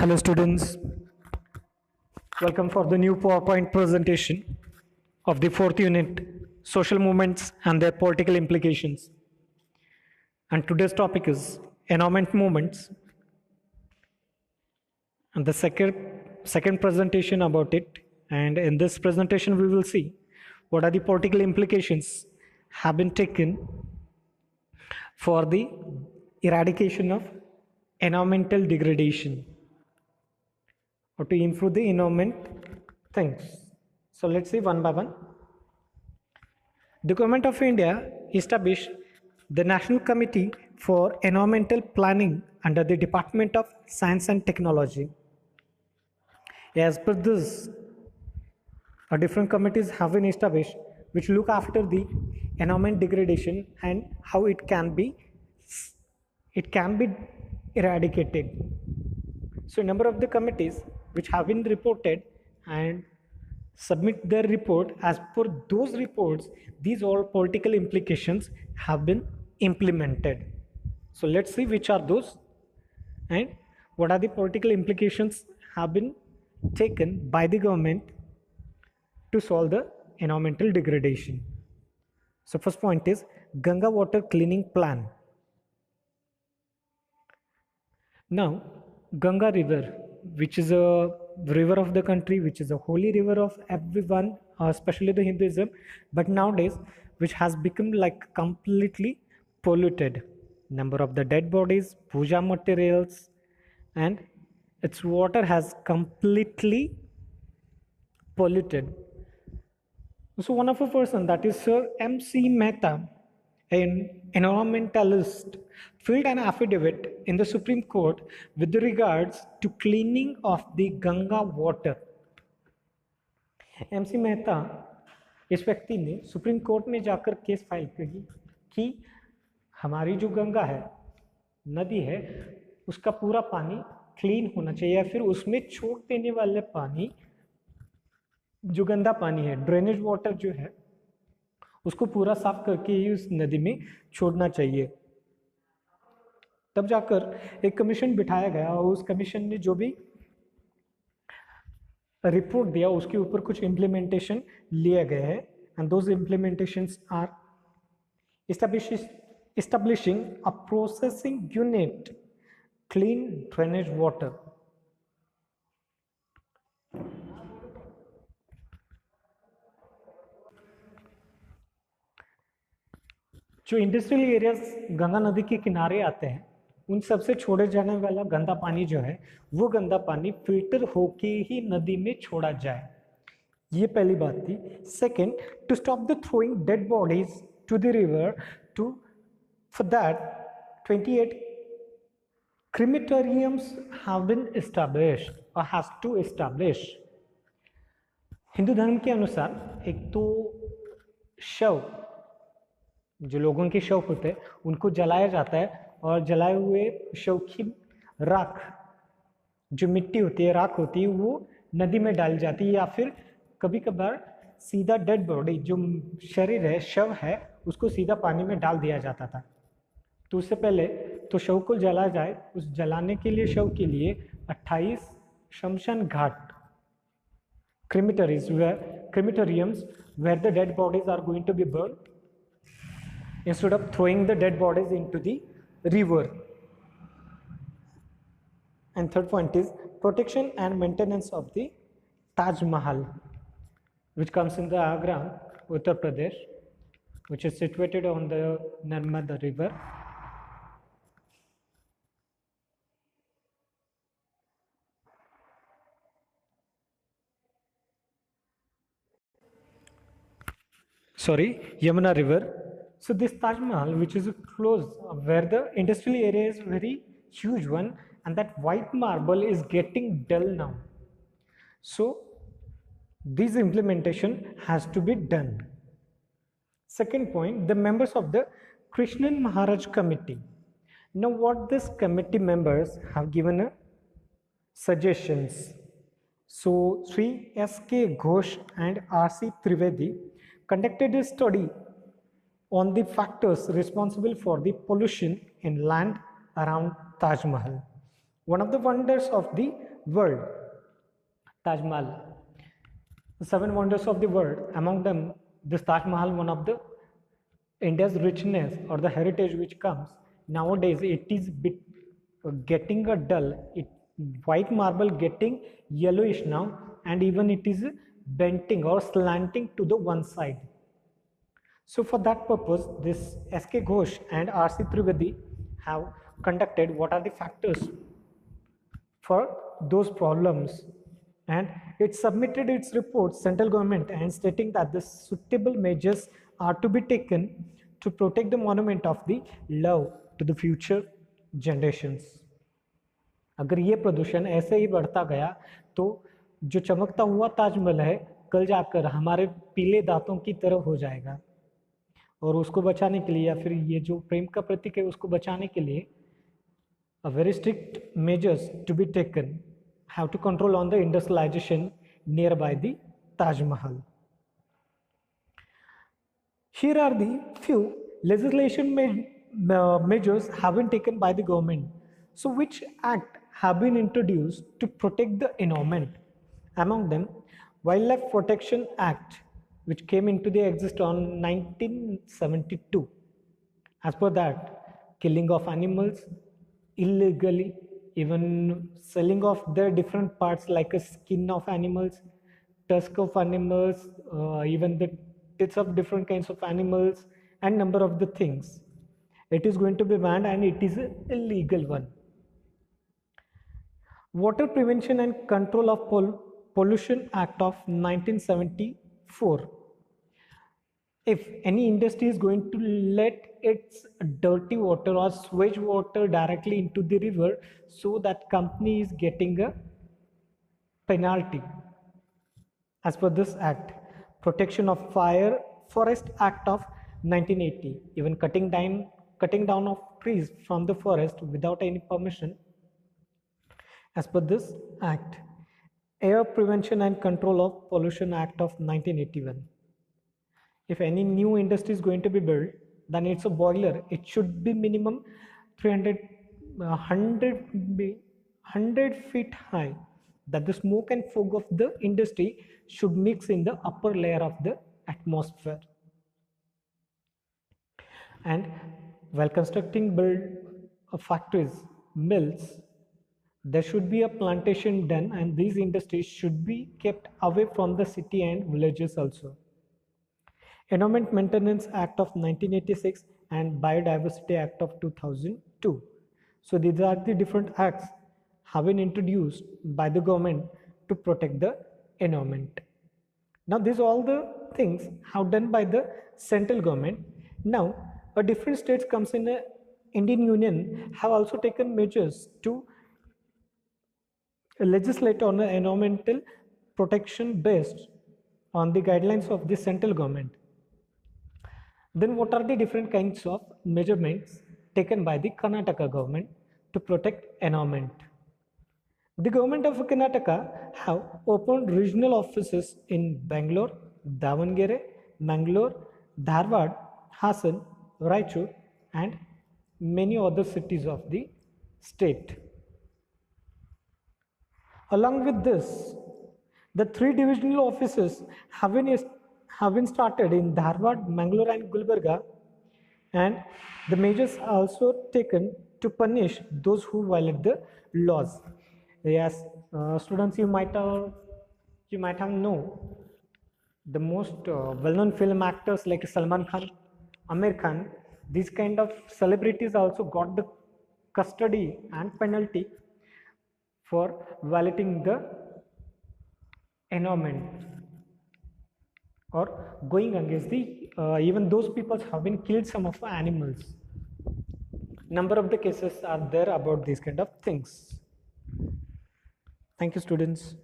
Hello students, welcome for the new PowerPoint presentation of the fourth unit, social movements and their political implications. And today's topic is environment movements. And the second presentation about it. And in this presentation, we will see what are the political implications have been taken for the eradication of environmental degradation, or to improve the environment things. So let's see one by one. The Government of India established the National Committee for Environmental Planning under the Department of Science and Technology. As per this, different committees have been established which look after the environment degradation and how it can be eradicated. So a number of the committees which have been reported and submit their report. As per those reports, these all political implications have been implemented. So let's see which are those and what are the political implications have been taken by the government to solve the environmental degradation. So first point is Ganga water cleaning plan. Now Ganga river, which is a river of the country, which is a holy river of everyone, especially the Hinduism, but nowadays which has become like completely polluted. Number of the dead bodies, puja materials, and its water has completely polluted. So one of a person, that is Sir M.C. Mehta, an environmentalist, filed an affidavit in the Supreme Court with regards to cleaning of the Ganga water. MC Mehta इस व्यक्ति ने supreme court में जाकर case file की कि हमारी जो गंगा है, नदी है, उसका पूरा पानी क्लीन होना चाहिए या फिर उसमें छोड़ देने वाले पानी, जो गंदा पानी है, ड्रेनेज वाटर जो है, उसको पूरा साफ करके ही उस नदी में छोड़ना चाहिए. तब जाकर एक कमीशन बिठाया गया और उस कमीशन ने जो भी रिपोर्ट दिया उसके ऊपर कुछ इम्प्लीमेंटेशन लिए गए हैं. And those implementations are establishing a processing unit, clean drainage water. जो इंडस्ट्रियल एरियाज गंगा नदी के किनारे आते हैं, उन सबसे छोड़े जाने वाला गंदा पानी जो है, वो गंदा पानी फिल्टर होके ही नदी में छोड़ा जाए. ये पहली बात थी. Second, to stop the throwing dead bodies to the river, to for that 28 crematoriums have been established और हैज टू एस्टैब्लिश. हिंदू धर्म के अनुसार एक तो शव, जो लोगों के शव होते हैं, उनको जलाया जाता है और जलाए हुए शव की राख, जो मिट्टी होती है, राख होती है, वो नदी में डाली जाती है या फिर कभी कभार सीधा डेड बॉडी, जो शरीर है, शव है, उसको सीधा पानी में डाल दिया जाता था. तो उससे पहले तो शव को जलाया जाए, उस जलाने के लिए शव के लिए 28 शमशान घाट, crematoriums where the dead bodies are going to be burned instead of throwing the dead bodies into the river. And third point is protection and maintenance of the Taj Mahal, which comes in the Agra, Uttar Pradesh, which is situated on the Narmada river. Yamuna river. So this Taj Mahal, which is close where the industrial area is very huge one, and that white marble is getting dull now. So this implementation has to be done. Second point, the members of the Krishnan Maharaj Committee. Now what this committee members have given a suggestions. So Sri S.K. Ghosh and R.C. Trivedi conducted a study on the factors responsible for the pollution in land around Taj Mahal. one of the wonders of the world, Taj Mahal. The seven wonders of the world, among them this Taj Mahal, one of the India's richness or the heritage which comes nowadays. It is bit getting a dull, it white marble getting yellowish now, and even it is bending or slanting to the one side. So for that purpose, this SK Ghosh and RC Trivedi have conducted what are the factors for those problems, and it submitted its report central government and stating that the suitable measures are to be taken to protect the monument of the love to the future generations. अगर ये प्रदूषण ऐसे ही बढ़ता गया तो जो चमकता हुआ ताजमहल है कल जाकर हमारे पीले दांतों की तरह हो जाएगा, और उसको बचाने के लिए या फिर ये जो प्रेम का प्रतीक है उसको बचाने के लिए a very strict measures to be taken, have to control on the industrialization nearby the Taj Mahal. Here are the few legislation measures have been taken by the government. So which act have been introduced to protect the environment? Among them, Wildlife Protection Act, which came into the exist on 1972. As per that, killing of animals illegally, even selling of their different parts like a skin of animals, tusk of animals, even the tits of different kinds of animals, and number of the things. It is going to be banned and it is an illegal one. Water Prevention and Control of Pollution Act of 1974. If any industry is going to let its dirty water or sewage water directly into the river, so that company is getting a penalty. As per this act, Protection of Forest Act of 1980, even cutting down of trees from the forest without any permission. As per this act, Air Prevention and Control of Pollution Act of 1981. If any new industry is going to be built, then it's a boiler. It should be minimum 100 feet high, that the smoke and fog of the industry should mix in the upper layer of the atmosphere. And while constructing factories, mills, there should be a plantation done, and these industries should be kept away from the city and villages also. Environment Maintenance Act of 1986 and Biodiversity Act of 2002. So these are the different acts have been introduced by the government to protect the environment. Now these all the things have done by the central government. Now a different states comes in a Indian Union have also taken measures to legislate on an environmental protection based on the guidelines of the central government. Then what are the different kinds of measurements taken by the Karnataka government to protect environment? The government of Karnataka have opened regional offices in Bangalore, Davangere, Mangalore, Dharwad, Hassan, Raichur, and many other cities of the state. Along with this, the 3 divisional offices have been started in Dharwad, Mangalore, and Gulbarga, and the measures are also taken to punish those who violate the laws. Yes, students, you might have known the most well-known film actors like Salman Khan, Amir Khan. These kind of celebrities also got the custody and penalty for violating the environment or going against the even those people have been killed some of the animals. Number of the cases are there about these kind of things. Thank you, students.